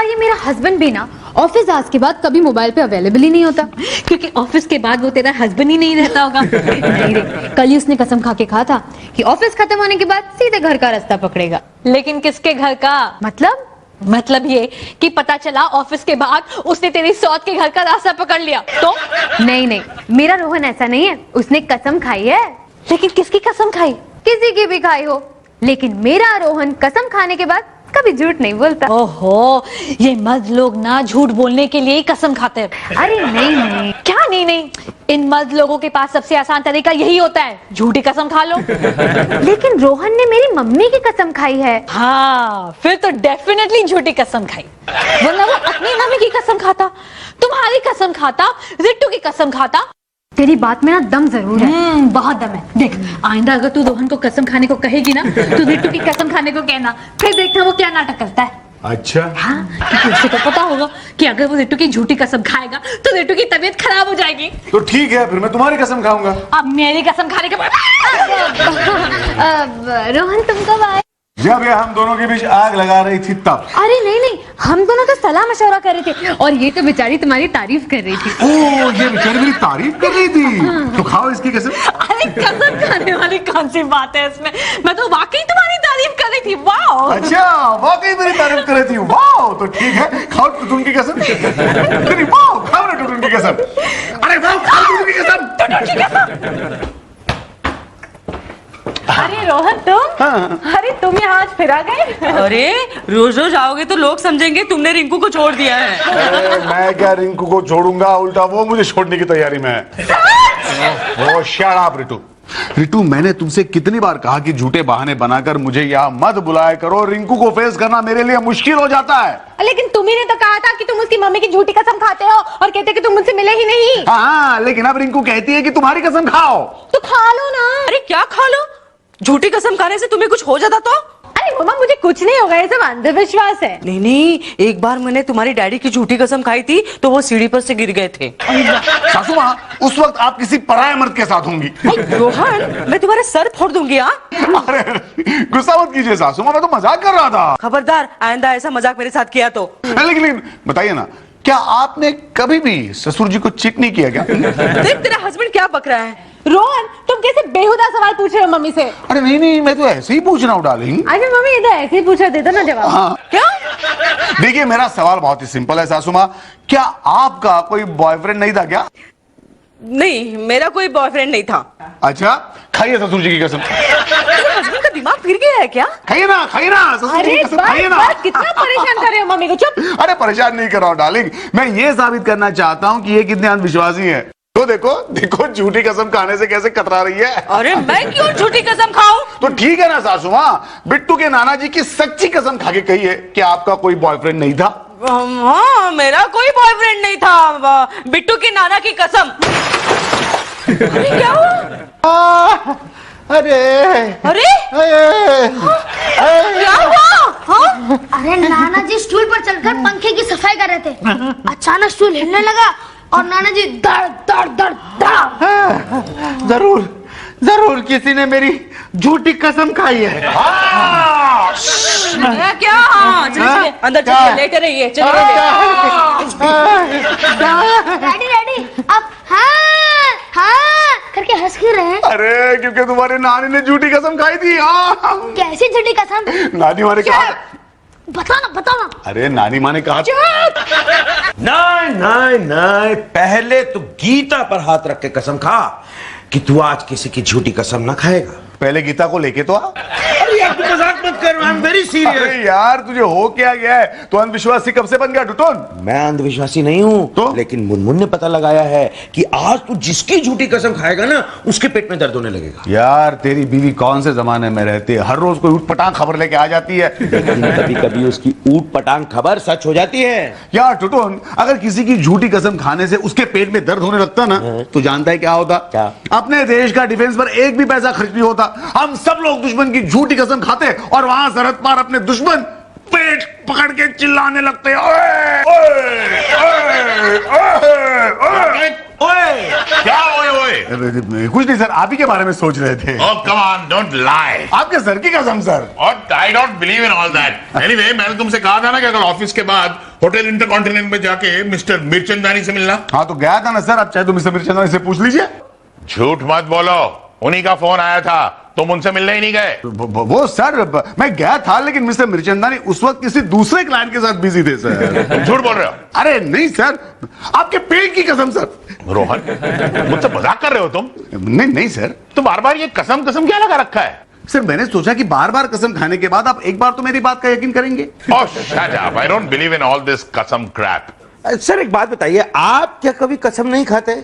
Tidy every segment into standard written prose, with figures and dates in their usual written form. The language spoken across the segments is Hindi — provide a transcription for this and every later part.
यार ये मेरा हस्बैंड भी ना ऑफिस आवर्स के बाद कभी मोबाइल पे अवेलेबल ही नहीं होता। क्योंकि ऑफिस के बाद वो तेरा हस्बैंड ही नहीं रहता होगा। नहीं रे, कल ही उसने कसम खा के कहा था कि ऑफिस खत्म होने के बाद सीधे घर का रास्ता पकड़ेगा। लेकिन किसके घर का? मतलब ये कि पता चला ऑफिस के बाद उसने तेरी सौत के घर का रास्ता पकड़ लिया तो? नहीं, मेरा रोहन ऐसा नहीं है, उसने कसम खाई है। लेकिन किसकी कसम खाई? किसी की भी खाई हो, लेकिन मेरा रोहन कसम खाने के बाद कभी झूठ नहीं बोलता। ओहो, ये मर्द लोग ना झूठ बोलने के लिए ही कसम खाते हैं। अरे नहीं। क्या नहीं, इन मर्द लोगों के पास सबसे आसान तरीका यही होता है, झूठी कसम खा लो। लेकिन रोहन ने मेरी मम्मी की कसम खाई है। हाँ, फिर तो डेफिनेटली झूठी कसम खाई, वरना वो अपनी मम्मी की कसम खाता, तुम्हारी कसम खाता, रिट्टू की कसम खाता। तेरी बात में ना दम जरूर है। बहुत दम है। देख, आइंदा अगर तू रोहन को कसम खाने को कहेगी ना तो रिट्टू की कसम खाने को कहना, फिर देखना वो क्या नाटक करता है। अच्छा हाँ, क्योंकि उसे तो पता होगा कि अगर वो रिट्टू की झूठी कसम खाएगा तो रिट्टू की तबीयत खराब हो जाएगी। तो ठीक है, फिर मैं तुम्हारी कसम खाऊंगा। अब मेरी कसम खाने के बाद रोहन तुम कब आए? जब ये हम दोनों के बीच आग लगा रही थी तब। अरे नहीं, हम दोनों तो सलाह मशवरा कर रहे थे और ये तो बेचारी तुम्हारी तारीफ कर रही थी। ओह, ये बेचारी मेरी तारीफ कर रही थी। तो खाओ इसकी कसम। अरे कसम खाने वाली कौन सी बात है इसमें? मैं तो वाकई तुम्हारी तारीफ कर रही थी। वाओ! अच्छा, वाकई मेरी तारीफ कर रही थी। वाओ, तो ठीक है, खाओ टुटुन की कसम। अरे वाओ, खाओ ना टुटुन की कसम। अरे वाओ, खाओ टुटुन की कसम। टुटुन की कसम। अरे रोहन तुम? हाँ। अरे तुम यहाँ आज फिर आ गए? अरे रोज रोज आओगे तो लोग समझेंगे तुमने रिंकू को छोड़ दिया है। अरे मैं क्या रिंकू को छोड़ूंगा, उल्टा वो मुझे छोड़ने की तैयारी में है। ओ शट अप रितु, मैंने तुमसे कितनी बार कहा कि झूठे बहाने बनाकर मुझे यहाँ मत बुलाया करो। रिंकू को फेस करना मेरे लिए मुश्किल हो जाता है। लेकिन तुम ही ने तो कहा था कि तुम उसकी मम्मी की झूठी कसम खाते हो और कहते कि तुम मुझसे मिले ही नहीं। हाँ, लेकिन अब रिंकू कहती है कि तुम्हारी कसम खाओ। तो खा लो ना। अरे क्या खा लो? झूठी कसम खाने से तुम्हें कुछ हो जाता तो? अरे मम्मा, मुझे कुछ नहीं होगा, ये सब अंधविश्वास है। नहीं, एक बार मैंने तुम्हारी डैडी की झूठी कसम खाई थी तो वो सीढ़ी पर से गिर गए थे। सासू माँ, उस वक्त आप किसी पराये मर्द के साथ होंगी। रोहन, मैं तुम्हारे सर फोड़ दूंगी। हाँ, अरे गुस्सा मत कीजिए सासू माँ, मैं तो मजाक कर रहा था। खबरदार, आइंदा ऐसा मजाक मेरे साथ किया तो। लेकिन बताइए ना, क्या आपने कभी भी ससुर जी को चिट नहीं किया क्या? देख तेरा हस्बैंड क्या बक रहा है। रोहन, तुम कैसे बेहुदा सवाल पूछ रहे हो मम्मी से? अरे नहीं, मैं तो ऐसे ही पूछ रहा हूँ डार्लिंग। अरे मम्मी, ये तो ऐसे ही पूछा, दे दो ना जवाब। हाँ। क्या? देखिए, मेरा सवाल बहुत ही सिंपल है सासू माँ, क्या आपका कोई बॉयफ्रेंड नहीं था क्या? नहीं, मेरा कोई बॉयफ्रेंड नहीं था। अच्छा, खाइए ससुर जी की कसम। तेरे हस्बैंड का दिमाग फिर गया है क्या? खाइए ना ससुर जी अरे की कसम खाइए ना। बस, कितना परेशान कर रहे हो मम्मी को। चुप। अरे परेशान नहीं कर रहा हूँ डार्लिंग, मैं ये साबित करना चाहता हूँ कि ये कितने अंधविश्वासी है। तो देखो झूठी कसम खाने से कैसे कतरा रही है। अरे मैं क्यों झूठी कसम खाऊं? तो ठीक है ना सासू माँ, बिट्टू के नाना जी की सच्ची कसम खा के कही है कि आपका कोई बॉयफ्रेंड नहीं था। हाँ, मेरा कोई बॉयफ्रेंड नहीं था। बिट्टू के नाना की कसम। अरे क्या हुआ? अरे क्या हुआ? हाँ? अरे नाना जी स्टूल पर चढ़कर पंखे की सफाई कर रहे थे। अचानक स्टूल हिलने लगा और नाना जी दड़ दड़ दड़ दड़। जरूर किसी ने मेरी झूठी कसम खाई है। क्या? हाँ, चलिए अंदर चलिए, लेटे रहिए। चलिए डैडी अब हाँ करके हंस क्यों रहे हैं? अरे क्योंकि तुम्हारे नानी ने झूठी कसम खाई थी। हाँ, कैसी झूठी कसम? नानी माँ ने कहा। बताओ ना। अरे नानी माँ ने कहा। नहीं, पहले तो गीता पर हाथ रख के कसम खा कि तू आज किसी की झूठी कसम ना खाएगा। पहले गीता को लेके तो आ। अरे यार, तू मजाक मत कर, आई एम वेरी सीरियस। अरे यार, तुझे हो क्या गया है? तो अंधविश्वासी कब से बन गया टुटुन? मैं अंधविश्वासी नहीं हूँ तो? लेकिन मुनमुन ने पता लगाया है कि आज तू जिसकी झूठी कसम खाएगा ना, उसके पेट में दर्द होने लगेगा। यार, तेरी बीवी कौन से जमाने में रहती है? हर रोज कोई ऊट पटांग खबर लेके आ जाती है। लेकिन कभी कभी उसकी ऊट पटांग खबर सच हो जाती है। यार टुटुन, अगर किसी की झूठी कसम खाने से उसके पेट में दर्द होने लगता ना, तो जानता है क्या होता? क्या? अपने देश का डिफेंस पर एक भी पैसा खर्च नहीं होता। हम सब लोग दुश्मन की झूठी कसम खाते और वहां सरहद पार अपने दुश्मन पेट पकड़ के चिल्लाने लगते हैं। ओए क्या ओए? कुछ नहीं सर, आप ही के बारे में सोच रहे थे। Oh, come on, don't lie. आपके सर की कसम सर। और I don't believe in all that. Anyway, मैंने तुमसे कहा था ना कि अगर ऑफिस के बाद होटल इंटरकॉन्टिनेंट में जाके मिस्टर मिर्चंदानी से मिलना। हाँ तो गया था ना सर, आप चाहे तो मिस्टर मिर्चंदानी से पूछ लीजिए। झूठ मत बोलो, उन्हीं का फोन आया था, तुम उनसे मिलने ही नहीं गए। वो सर मैं गया था, लेकिन मिस्टर मिर्चंदानी उस वक्त किसी दूसरे क्लाइंट के साथ बिजी थे सर। झूठ बोल रहे हो? अरे नहीं सर, आपके पेट की कसम सर। रोहन, मुझसे मजाक कर रहे हो तुम? नहीं नहीं सर। तो बार बार ये कसम कसम क्या लगा रखा है? सर मैंने सोचा कि बार बार कसम खाने के बाद आप एक बार तो मेरी बात का यकीन करेंगे। Oh, shut up. I don't believe in all this कसम crap. सर एक बात बताइए, आप क्या कभी कसम नहीं खाते?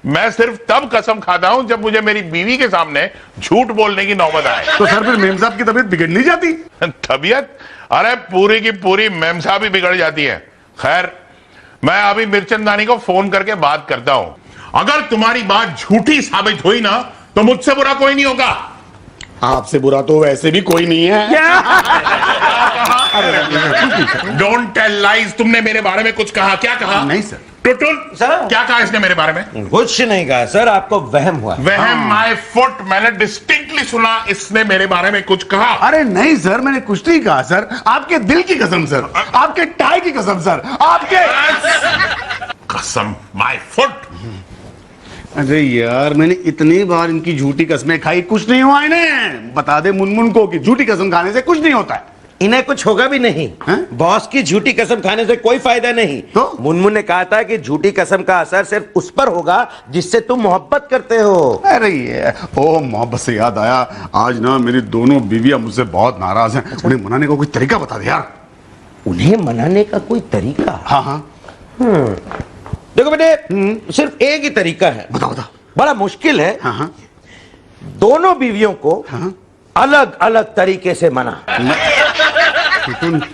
मैं सिर्फ तब कसम खाता हूं जब मुझे मेरी बीवी के सामने झूठ बोलने की नौबत आए। तो सर फिर मेम साहब की तबीयत बिगड़ नहीं जाती? तबीयत? अरे पूरी की पूरी मेम साहब भी बिगड़ जाती है। खैर, मैं अभी मिर्चंदानी को फोन करके बात करता हूं। अगर तुम्हारी बात झूठी साबित हुई ना, तो मुझसे बुरा कोई नहीं होगा। आपसे बुरा तो वैसे भी कोई नहीं है। Don't tell lies. तुमने मेरे बारे में कुछ कहा? क्या कहा? नहीं सर। टुटुल सर। क्या कहा इसने मेरे बारे में? कुछ नहीं कहा सर, आपको वहम हुआ। वहम माय फुट। मैंने डिस्टिंक्टली सुना इसने मेरे बारे में कुछ कहा। अरे नहीं सर, मैंने कुछ नहीं कहा सर। आपके दिल की कसम सर, आपके टाई की कसम सर, आपके। कसम माय फुट। अरे यार, मैंने इतनी बार इनकी झूठी कसमें खाई, कुछ नहीं हुआ इन्हें। बता दे मुनमुन को कि झूठी कसम खाने से कुछ नहीं होता है। इन्हें कुछ होगा भी नहीं। बॉस की झूठी कसम खाने से कोई फायदा नहीं। तो? मुनमुन ने कहा था कि झूठी कसम का असर सिर्फ उस पर होगा जिससे तुम मोहब्बत करते हो। अरे ये ओ, मोहब्बत से याद आया, आज ना मेरी दोनों बीवियां मुझसे बहुत नाराज हैं। उन्हें मनाने का कोई तरीका बता दे यार। उन्हें मनाने का कोई तरीका? हाँ हाँ देखो बेटे, सिर्फ एक ही तरीका है। बताओ बताओ। बड़ा मुश्किल है। हाँ हाँ दोनों बीवियों को अलग अलग तरीके से मना।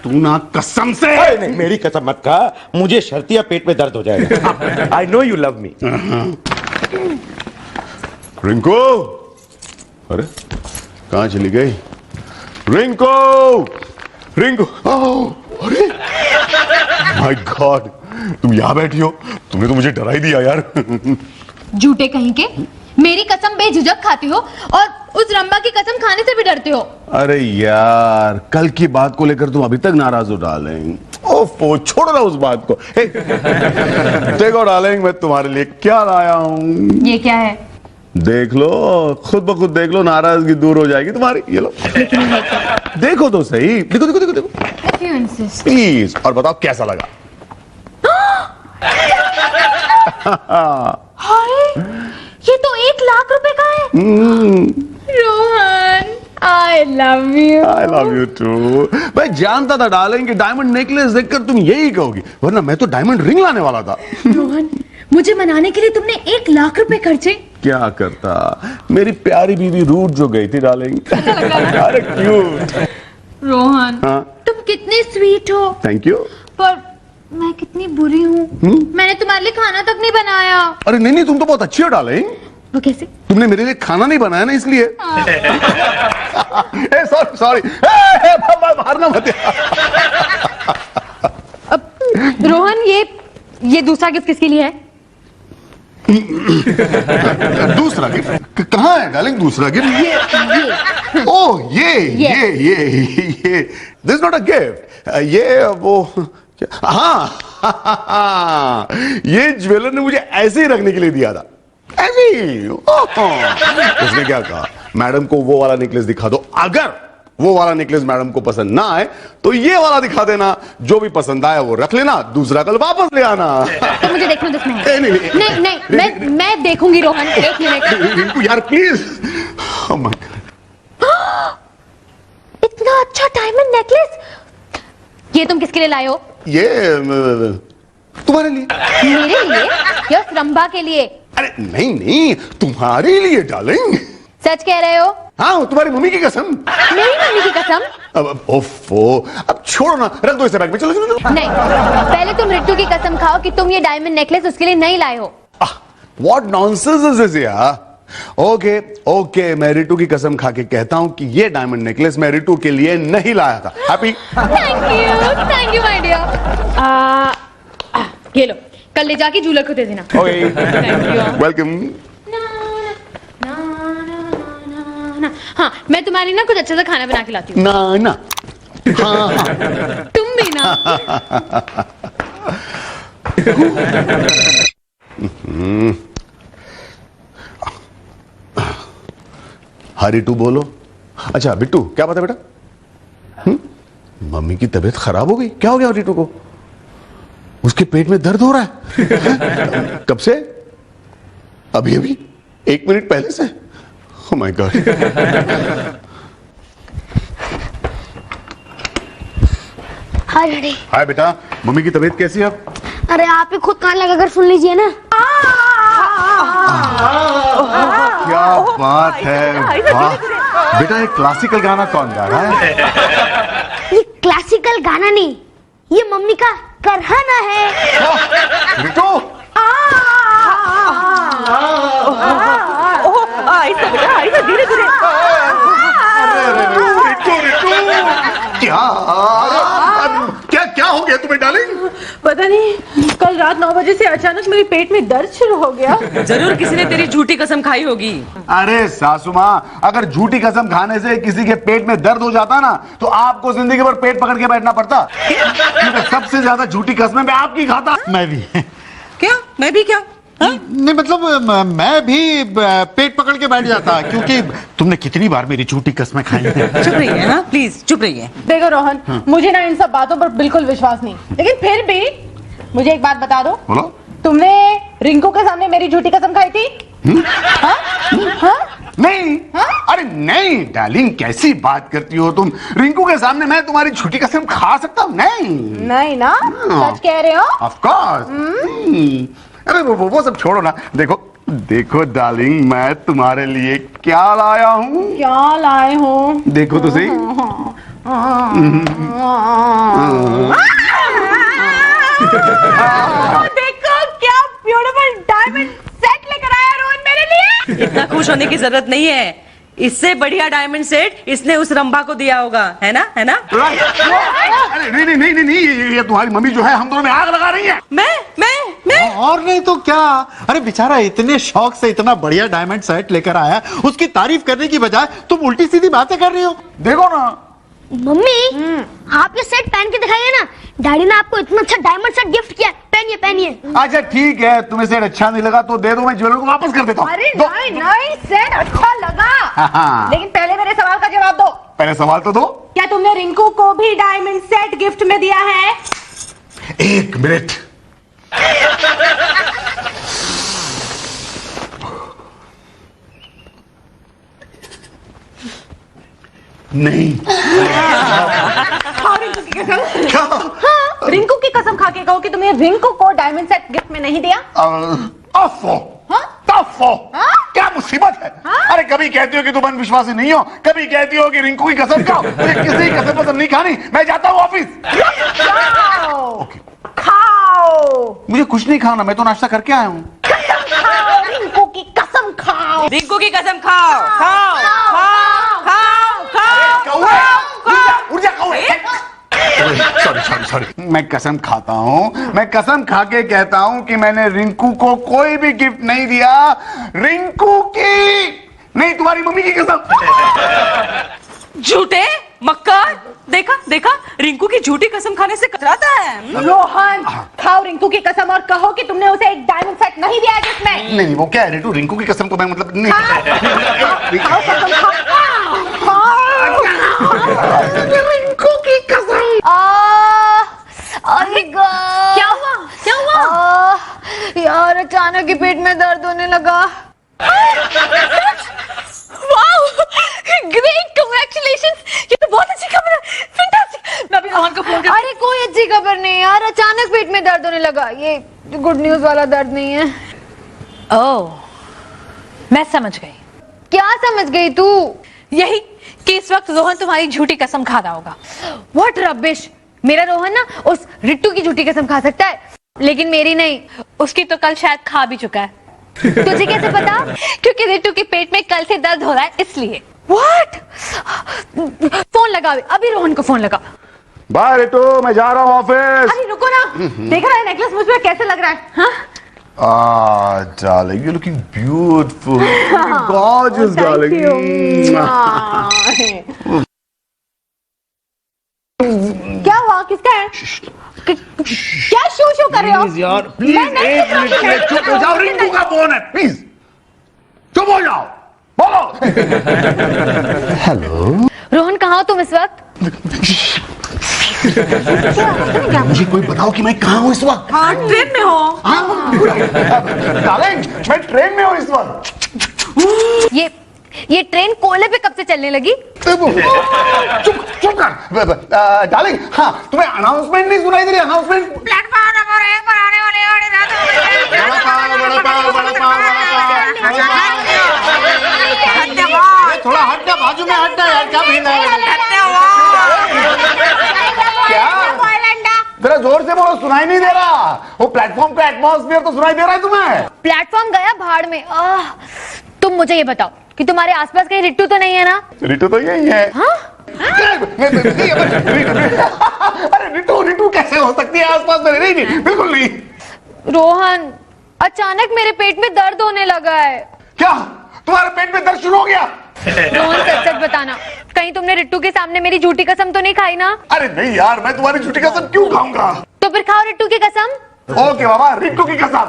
तू ना कसम से। नहीं, मेरी कसम मत खा, मुझे शर्तिया पेट में दर्द हो जाएगा। I know you love me. Rinku, अरे कहाँ चली गई रिंकू? रिंकू, अरे माय गॉड, तुम यहाँ बैठी हो? तुमने तो मुझे डरा ही दिया यार। झूठे कहीं के, मेरी कसम बेझिझक खाते हो और उस रंबा की कसम खाने से भी डरते हो। अरे यार, कल की बात को लेकर तुम अभी तक नाराज हो डार्लिंग। ओफो, छोड़ो ना उस बात को। हे, देखो डार्लिंग, मैं तुम्हारे लिए क्या लाया हूँ। ये क्या है? देख लो, खुद ब खुद देख लो, नाराजगी दूर हो जाएगी तुम्हारी। ये लो, देखो तो सही। देखो देखो देखो देखो, If you insist. प्लीज। और बताओ कैसा लगा? हाय, ये तो 1 लाख रुपए का है। Rohan, I love you. I love you too. मैं जानता था डार्लिंग कि डायमंड नेकलेस देखकर तुम यही कहोगी, वरना मैं तो डायमंड रिंग लाने वाला था। रोहन, मुझे मनाने के लिए तुमने 1 लाख रुपए खर्चे। क्या करता, मेरी प्यारी बीवी रूठ जो गई थी डार्लिंग। अरे क्यूट। रोहन, हाँ? तुम कितने स्वीट हो। Thank you. पर मैं कितनी बुरी हूँ। मैंने तुम्हारे लिए खाना तक नहीं बनाया। अरे नहीं नहीं, तुम तो बहुत अच्छी हो डार्लिंग। वो कैसे? तुमने मेरे लिए खाना नहीं बनाया ना, इसलिए। सॉरी सॉरी, मारना मत। रोहन, ये दूसरा गिफ्ट किसके लिए है? दूसरा गिफ्ट कहाँ है डार्लिंग? दूसरा गिफ्ट ये ओह ये दिस नॉट अ गिफ्ट। ये वो हाँ, ये ज्वेलर ने मुझे ऐसे ही रखने के लिए दिया था, ऐसे ही। उसने क्या कहा, मैडम को वो वाला नेकलेस दिखा दो, अगर वो वाला नेकलेस मैडम को पसंद ना आए तो ये वाला दिखा देना, जो भी पसंद आया वो रख लेना, दूसरा कल वापस ले आना। तो मुझे देखना जिसमें है। नहीं, नहीं, मैं देखूंगी रोहन, 1 मिनट। रिंकू यार प्लीज। ओह माय गॉड, इतना अच्छा डायमंड नेकलेस, ये तुम किसके लिए लाए हो? ये तुम्हारे लिए। मेरे लिए या उस रंबा के लिए? अरे नहीं नहीं, तुम्हारे लिए डार्लिंग। सच कह रहे हो? हाँ, तुम्हारी मम्मी की कसम। मेरी मम्मी की कसम? अब ओफो, अब छोड़ो ना, रख दो इसे बैग में। चलो चलो चलो। नहीं, पहले तुम रिट्टू की कसम खाओ कि तुम ये डायमंड नेकलेस उसके लिए नहीं लाए हो। व्हाट नॉनसेंस इज दिस यार। ओके ओके, मैं रिटू की कसम खा के कहता हूं कि ये डायमंड नेकलेस मैं रिटू के लिए नहीं लाया था। Happy? Thank you my dear. ये लो, कल ले जाके जूलर को दे देना। वेलकम। हाँ, मैं तुम्हारी ना कुछ अच्छा सा खाना बना के लाती हूँ। ना तुम भी ना। हरी टू बोलो। अच्छा बिट्टू, क्या बात है बेटा? मम्मी की तबीयत खराब हो गई? क्या हो गया रिटू को? उसके पेट में दर्द हो रहा है? कब से? अभी अभी 1 मिनट पहले से? Oh my God. Hi daddy. Hi बेटा, मम्मी की तबीयत कैसी है अब? अरे आप ही खुद कान लगाकर सुन लीजिए ना। क्या बात है, वाह। बेटा ये क्लासिकल गाना कौन गा रहा है? ये क्लासिकल गाना नहीं, ये मम्मी का करहाना है। रिटू, धीरे धीरे। क्या क्या हो गया तुम्हें डार्लिंग? पता नहीं, कल रात 9 बजे से अचानक मेरे पेट में दर्द शुरू हो गया। जरूर किसी ने तेरी झूठी कसम खाई होगी। अरे सासू माँ, अगर झूठी कसम खाने से किसी के पेट में दर्द हो जाता ना, तो आपको जिंदगी भर पेट पकड़ के बैठना पड़ता। क्योंकि सबसे ज्यादा झूठी कसमें मैं आपकी खाता। मैं भी। क्या? मैं भी क्या? नहीं मतलब मैं भी पेट पकड़ के बैठ जाता, क्योंकि तुमने कितनी बार मेरी झूठी कस्में खाई हैं। चुप रहिए ना प्लीज, चुप रहिए। देखो रोहन, मुझे ना इन सब बातों पर बिल्कुल विश्वास नहीं, लेकिन फिर भी मुझे एक बात बता दो। बोलो। तुमने रिंकू के सामने मेरी झूठी कसम खाई थी? हाँ? हाँ? नहीं। अरे नहीं डार्लिंग, कैसी बात करती हो तुम? रिंकू के सामने मैं तुम्हारी झूठी कसम खा सकता हूँ? नहीं नहीं ना, सच कह रहे हो? Of course. अरे वो सब छोड़ो ना। देखो देखो डार्लिंग, मैं तुम्हारे लिए क्या लाया हूँ। क्या लाए हो? देखो तो सही। देखो क्या ब्यूटीफुल डायमंड सेट लेकर आया रोहन मेरे लिए। इतना खुश होने की जरूरत नहीं है, इससे बढ़िया डायमंड सेट इसने उस रंभा को दिया होगा, है ना? है ना? अरे नहीं नहीं नहीं नहीं, नहीं ये तुम्हारी मम्मी जो है हम दोनों में आग लगा रही है। मैं और नहीं तो क्या। अरे बेचारा इतने शौक से इतना बढ़िया डायमंड सेट लेकर आया, उसकी तारीफ करने की बजाय तुम उल्टी सीधी बातें कर रही हो। देखो ना मम्मी, आप ये सेट पहन के दिखाइए ना। डैडी ने आपको इतना अच्छा डायमंड सेट गिफ्ट किया, पहनिए पहनिए। अच्छा ठीक है, तुम्हें सेट अच्छा नहीं लगा तो दे दो, मैं ज्वेलर को वापस कर देता हूँ। अरे नहीं नहीं, सेट अच्छा लगा, हाँ। लेकिन पहले मेरे सवाल का जवाब दो। पहले सवाल तो दो। क्या तुमने रिंकू को भी डायमंड सेट गिफ्ट में दिया है? 1 मिनट। नहीं। क्या? रिंकू की कसम खा के कहो कि तुमने रिंकू को डायमंड सेट गिफ्ट में नहीं दिया। अफो, तफो, क्या मुसीबत है। अरे कभी कहती हो कि तुम विश्वासी नहीं हो, कभी कहती हो कि रिंकू की कसम खाओ। मुझे किसी की कसम पसंद नहीं खानी, मैं जाता हूँ ऑफिस। खाओ। मुझे कुछ नहीं खाना, मैं तो नाश्ता करके आया हूँ। रिंकू की कसम खाओ। रिंकू की कसम खाओ, खाओ, खाओ, खाओ, खाओ। उड़ जा कौवे। सॉरी सॉरी सॉरी, मैं कसम खाता हूँ, मैं कसम खा के कहता हूँ कि मैंने रिंकू को कोई भी गिफ्ट नहीं दिया। रिंकू की नहीं, तुम्हारी मम्मी की कसम। झूठे मक्कार, देखा देखा, रिंकू की झूठी कसम खाने से कतराता है। रोहन, खाओ रिंकू की कसम और कहो कि तुमने उसे एक डायमंड सेट नहीं दिया गिफ्ट में। नहीं वो क्या है रिटू, रिंकू की कसम तो मैं मतलब नहीं। खाओ कसम खाओ। रिंकू की कसम। क्या हुआ? क्या हुआ? यार अचानक ही पेट में दर्द होने लगा। वाओ, ग्रेट, कांग्रेचुलेशंस, ये तो बहुत अच्छी खबर है, फैंटास्टिक। मैं अभी रोहन को फोन कर। अरे कोई अच्छी खबर नहीं यार, अचानक पेट में दर्द होने लगा। ये गुड न्यूज वाला दर्द नहीं है। ओह, मैं समझ गई। क्या समझ गई तू? यही कि इस वक्त रोहन तुम्हारी झूठी कसम खा रहा होगा। What rubbish. मेरा रोहन ना उस रिट्टू की झूठी कसम खा सकता है, लेकिन मेरी नहीं। उसकी तो कल शायद खा भी चुका है। तुझे कैसे पता? क्योंकि रिट्टू के पेट में कल से दर्द हो रहा है, इसलिए। व्हाट? फोन लगा, अभी रोहन को फोन लगा। बाय रिटू, मैं जा रहा हूँ ऑफिस। अरे रुको रुको ना, देख रहा है नेकलेस मुझ पे कैसे लग रहा है? हाँ? darling, you're looking beautiful, gorgeous, darling. क्या हुआ? किसका है? क्या शो शो कर रहे हो? यार, प्लीज मैं नहीं एक मिनट के लिए चुप हो जाओ। रिंकू का फोन है, प्लीज चुप हो जाओ, बोलो। रोहन, कहाँ हो तुम इस वक्त? मुझे कोई बताओ कि मैं कहाँ हूँ इस वक्त। हाँ, ट्रेन में हो। डार्लिंग, मैं ट्रेन में हूँ इस वक्त। ये ट्रेन कोयले पे कब से चलने लगी? चुप कर। डार्लिंग, हाँ, तुम्हें अनाउंसमेंट नहीं सुनाई दे रही? अनाउंसमेंट। प्लेटफॉर्म नंबर 1 पर आने वाले थोड़ा हटना, बाजू में हटना यार, क्या भीड़ है? क्या? जरा जोर से बोलो, सुनाई नहीं दे रहा। वो प्लेटफॉर्म का एटमॉस्फेयर तो सुनाई दे रहा है तुम्हें? प्लेटफॉर्म गया भाड़ में। तुम मुझे ये बताओ कि तुम्हारे आसपास कहीं रिट्टू तो नहीं है ना? रिटू तो यही है। हाँ? अरे रिटू कैसे हो सकती है आसपास में? नहीं, बिल्कुल नहीं। रोहन, अचानक मेरे पेट में दर्द होने लगा है। क्या तुम्हारे पेट में दर्द शुरू हो गया? रोहन, सच सच बताना, कहीं तुमने रिट्टू के सामने मेरी झूठी कसम तो नहीं खाई ना? अरे नहीं यार, मैं तुम्हारी झूठी कसम क्यों खाऊंगा? तो फिर खाओ रिट्टू की कसम। ओके बाबा, रिट्टू की कसम।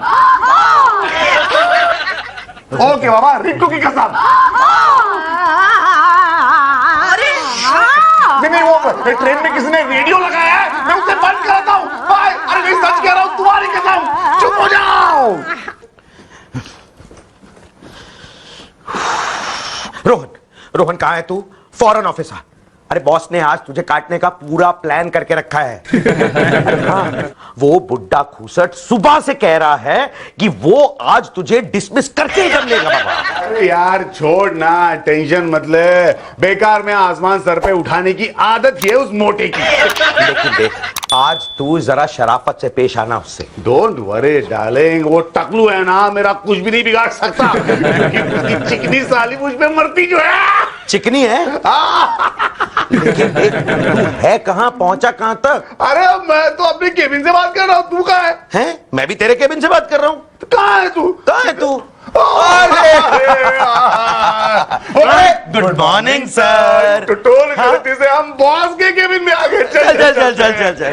ओके बाबा, रिट्टू की कसम। नहीं, वो ट्रेन में किसी ने रेडियो लगाया है, मैं उसे बंद कराता हूँ। अरे नहीं, सच कह रहा हूँ, तुम्हारी कसम। चुप हो जाओ। रोहन कहाँ है तू? फौरन ऑफिस आ। अरे बॉस ने आज तुझे काटने का पूरा प्लान करके रखा है। अरे हाँ, वो बुड्ढा खूसट सुबह से कह रहा है कि वो आज तुझे डिसमिस करके ही दम लेगा बाबा। अरे यार छोड़ ना, टेंशन मत ले। बेकार में आसमान सर पे उठाने की आदत है उस मोटे की। लेकिन देख, आज तू जरा शराफत से पेश आना उससे। डोंट वरी डार्लिंग, वो टकलू है ना, मेरा कुछ भी नहीं बिगाड़ सकता। क्योंकि चिकनी साली मुझ पे मरती जो है। चिकनी है? लेकिन देख, तू है कहाँ, पहुंचा कहाँ तक? अरे मैं तो अपने केबिन से बात कर रहा हूँ, तू कहाँ है? हैं? मैं भी तेरे केबिन से बात कर रहा हूँ। कहाँ है तू? कहाँ है तू? Good morning sir. टोल गलती से हम बॉस के केबिन में आ गए। चल चल चल चल चल।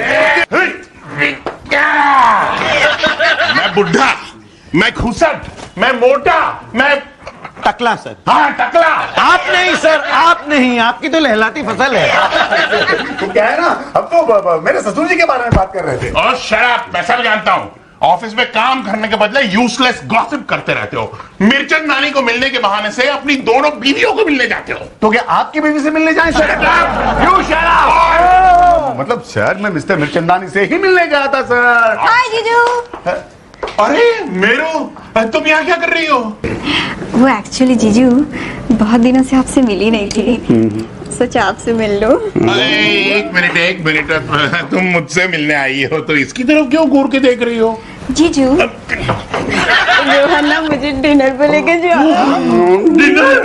मैं बुढ़ा, मैं खूसट, मैं मोटा, मैं टकला सर। हाँ टकला। आप नहीं सर, आप नहीं, आपकी तो लहलाती फसल है। तो क्या है ना, अब तो मेरे ससुर जी के बारे में बात कर रहे थे। और शराब, मैं सब जानता हूँ। ऑफिस में काम करने के बदले यूजलेस गॉसिप करते रहते हो। मिर्चन नानी को मिलने के बहाने से अपनी दोनों बीवियों को मिलने जाते हो। तो क्या आपकी बीवी से मिलने जाएं सर? You shut up. मतलब सर, मैं मिस्टर मिर्चंदानी से ही मिलने गया था सर। हाय जीजू। अरे मेरू, तुम यहाँ क्या कर रही हो? वो एक्चुअली जीजू बहुत दिनों से आपसे मिली नहीं थी, सोचा आपसे मिल लो। अरे एक मिनट, तुम मुझसे मिलने आई हो तो इसकी तरफ क्यों घूर के देख रही हो? जीजू, रोहन ना मुझे डिनर पे लेके जाओ। डिनर?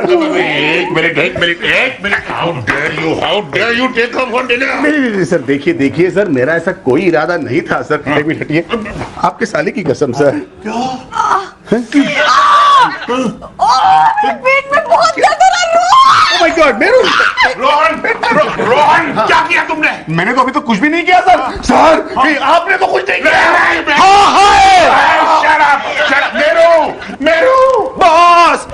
एक minute, how dare you take up for dinner? नहीं सर, देखिए सर, मेरा ऐसा कोई इरादा नहीं था सर। एक मिनट हटिए, आपके साले की कसम सर। पेट में बहुत दर्द हो रहा है। ओह माय गॉड, मेरू। रोहन, क्या किया तुमने? मैंने तो अभी तो कुछ भी नहीं किया सर। सर, आपने तो कुछ नहीं किया। मेरू, बॉस,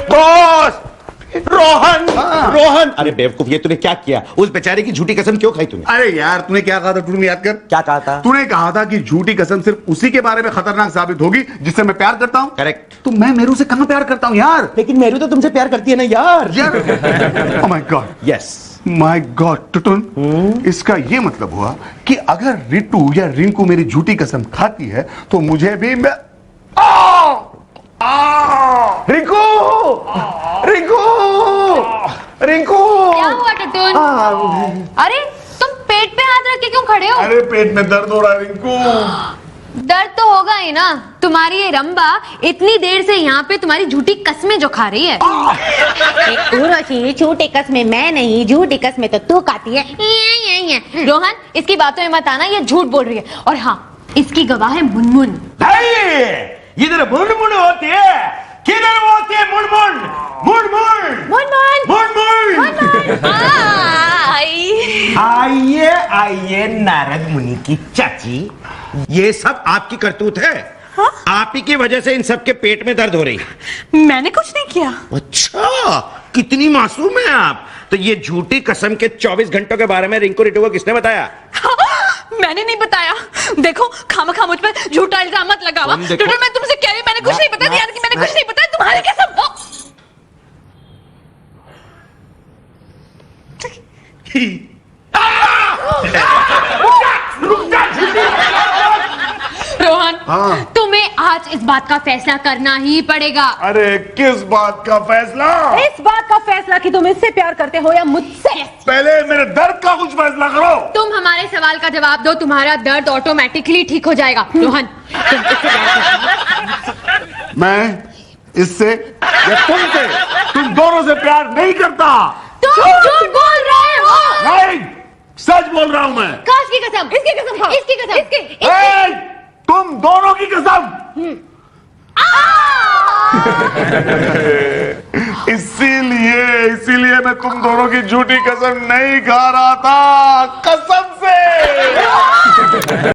रोहन। अरे बेवकूफ, ये तूने क्या किया? उस बेचारे की झूठी कसम क्यों खाई तूने? अरे यार, तूने क्या कहा था? तूने याद कर। क्या कहा था? तूने कहा था कि झूठी कसम सिर्फ उसी के बारे में खतरनाक साबित होगी जिससे मैं प्यार करता हूँ। करेक्ट। तो मैं मेरू से कहां प्यार करता हूँ यार? लेकिन मेरू तो तुमसे प्यार करती है ना यार। Oh my God, yes my God Tutun, इसका ये मतलब हुआ कि अगर रिटू या रिंकू मेरी झूठी कसम खाती है तो मुझे भी रिंकू। क्या हुआ टुटुन? अरे तुम पेट पे हाथ रख के क्यों खड़े हो? अरे पेट में दर्द हो रहा है रिंकू। दर्द तो होगा ही ना, तुम्हारी ये रंबा इतनी देर से यहाँ पे तुम्हारी झूठी कसमें जो खा रही है। झूठी कसमें मैं नहीं, झूठी कसमें तो तू खाती है। रोहन, इसकी बातों में मत आना, ये झूठ बोल रही है। और हाँ, इसकी गवाह है मुनमुन। भाई इधर मुनमुन होती है, किधर होती है मुनमुन? मुनमुन मुनमुन आइए आइए नारद मुनि की चाची, ये सब आपकी करतूत है। हाँ? आप ही की वजह से इन सब के पेट में दर्द हो रही है। मैंने कुछ नहीं किया। अच्छा, कितनी मासूम है आप। तो ये झूठी कसम के 24 घंटों के बारे में रिंकू रिटू को किसने बताया? मैंने नहीं बताया। देखो खामखा मुझ पर झूठा इल्जाम मत लगावा। तुम देखो- टुटुल, मैं तुमसे कह रही मैंने कुछ नहीं बताया यार, कि मैंने कुछ नहीं बताया। तुम्हारी कसम। रोहन, हाँ। तुम्हें आज इस बात का फैसला करना ही पड़ेगा। अरे किस बात का फैसला? इस बात का फैसला कि तुम इससे प्यार करते हो या मुझसे। पहले मेरे दर्द का कुछ फैसला करो। तुम हमारे सवाल का जवाब दो, तुम्हारा दर्द ऑटोमेटिकली ठीक हो जाएगा। रोहन, तुम इससे प्यार करते हो? मैं इससे या तुमसे, तुम दोनों से प्यार नहीं करता। तुम झूठ बोल रहे हो। नहीं, सच बोल रहा हूं मैं। काश की कसम, इसकी कसम खाओ, इसकी कसम, ए, तुम दोनों की कसम। इसीलिए मैं तुम दोनों की झूठी कसम नहीं खा रहा था, कसम से।